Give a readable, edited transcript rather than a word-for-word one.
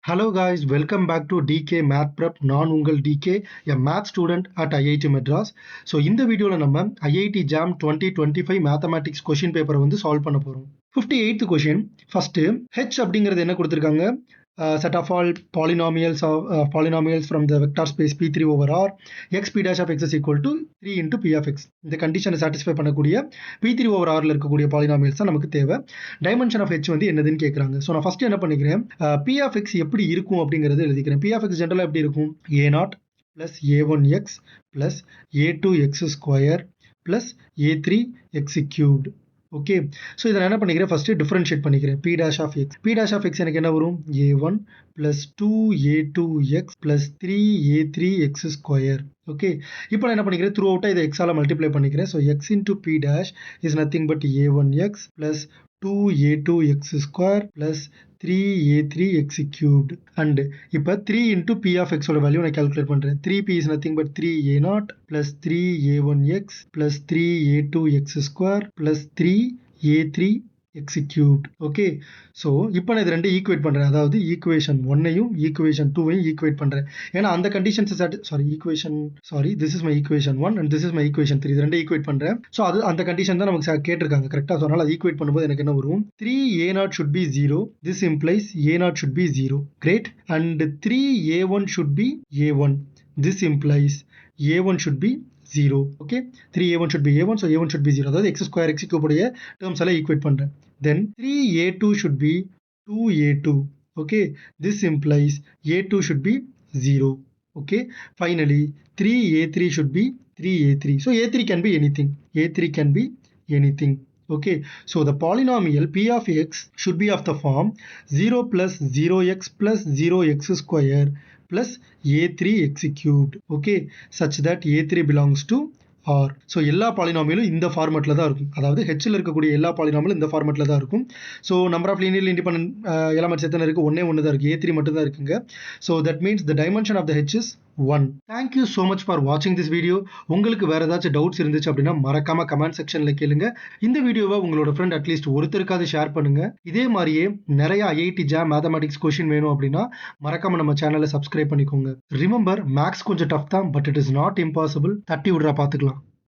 Hello guys, welcome back to DK Math Prep. நான் உங்கள் DK, a math student at IIT Madras. So இந்த வீடியோல நம்ம IIT JAM 2025 Mathematics question paper வந்து solve பண்ண போறோம். 58th question. First, H அப்படிங்கிறது என்ன கொடுத்திருக்காங்க? Set of all polynomials from the vector space P3 over R, x p dash of x is equal to 3 into P of x. இந்த கண்டிஷனை satisfy பண்ணக்கூடிய P3 over R இருக்கக்கூடிய polynomials தான் நமக்கு தேவை. Dimension of H வந்து என்னதுன்னு கேட்குறாங்க. ஸோ நான் ஃபர்ஸ்ட் என்ன பண்ணிக்கிறேன், P of x எப்படி இருக்கும் அப்படிங்கிறது எழுதிக்கிறேன். P of x ஜென்ரலாக எப்படி இருக்கும்? A0 plus A1x plus A2x square plus A3x cubed. Okay, so இதை நான் என்ன பண்ணிக்கிறேன், ஃபஸ்ட்டு டிஃப்ரென்ஷியேட் பண்ணிக்கிறேன். P dash of x, P dash of x எனக்கு என்ன வரும்? A1 plus 2A2x plus 3A3x square. Okay, இப்போ நான் என்ன பண்ணிக்கிறேன், த்ரூ அவுட்டாக இதை எக்ஸால் மல்டிப்ளை பண்ணிக்கிறேன். So x into P dash is nothing but A1x plus 2A2x square plus 3A3x cubed. And இப்போ 3 into P of x ஓட வேல்யூ நான் கால்குலேட் பண்ணுறேன். 3P is nothing but 3A0 plus 3A1x plus 3A2x square plus 3A3x cubed. Okay, so இப்போ நான் இது ரெண்டு equate பண்ணுறேன். அதாவது ஈக்குவேஷன் 1ஐயும் ஈக்குவேஷன் 2ஐயும் ஈக்குவேட் பண்ணுறேன். ஏன்னா அந்த conditions this is my equation 1 and this is my equation 3. இது ரெண்டு ஈக்குவேட் பண்ணுறேன். ஸோ அது அந்த கண்டிஷன் தான் நமக்கு கேட்டிருக்காங்க கரெக்டாக. ஸோ அதனால் அது ஈக்குவேட் பண்ணும்போது எனக்கு என்ன வரும்? 3A0 should be 0. This implies A0 should be 0. Great. And 3A1 should be A1. This implies A1 should be 0. Okay, 3A1 should be A1, so A1 should be 0. அதாவது x square x cube உடைய terms எல்லாம் equate பண்ணுறேன். Then 3A2 should be 2A2. Okay, this implies A2 should be 0. Okay, finally 3A3 should be 3A3. So A3 can be anything. A3 can be anything. Okay, so the polynomial P of x should be of the form 0 plus 0x plus 0x square plus A3x cubed. Okay, such that A3 belongs to R. So எல்லா பாலினாமியலும் இந்த ஃபார்மெட்டில் தான் இருக்கும். அதாவது ஹெச்சில் இருக்கக்கூடிய எல்லா பாலினாமியலும் இந்த ஃபார்மெட்டில் தான் இருக்கும். So number of linearly independent elements எத்தனை இருக்குது? ஒன்று தான் இருக்குது. A3 மட்டும் தான் இருக்குங்க. So that means the dimension of the H is 1. Thank you so much for வாட்சிங் திஸ் வீடியோ. உங்களுக்கு வேறு ஏதாச்சும் டவுட்ஸ் இருந்துச்சு அப்படின்னா மறக்காமல் கமெண்ட் செக்ஷனில் கேளுங்க. இந்த வீடியோவை உங்களோட ஃப்ரெண்ட் அட்லீஸ்ட் ஒருத்தருக்காவது ஷேர் பண்ணுங்கள். இதே மாதிரியே நிறைய IIT JAM மேத்தமெட்டிக்ஸ் கொஷின் வேணும் அப்படின்னா மறக்காமல் நம்ம சேனலை சப்ஸ்கிரைப் பண்ணிக்கோங்க. ரிமெம்பர், மேக்ஸ் கொஞ்சம் டஃப் தான், but it is not impossible. தட்டி விடுறா பார்த்துக்கலாம்.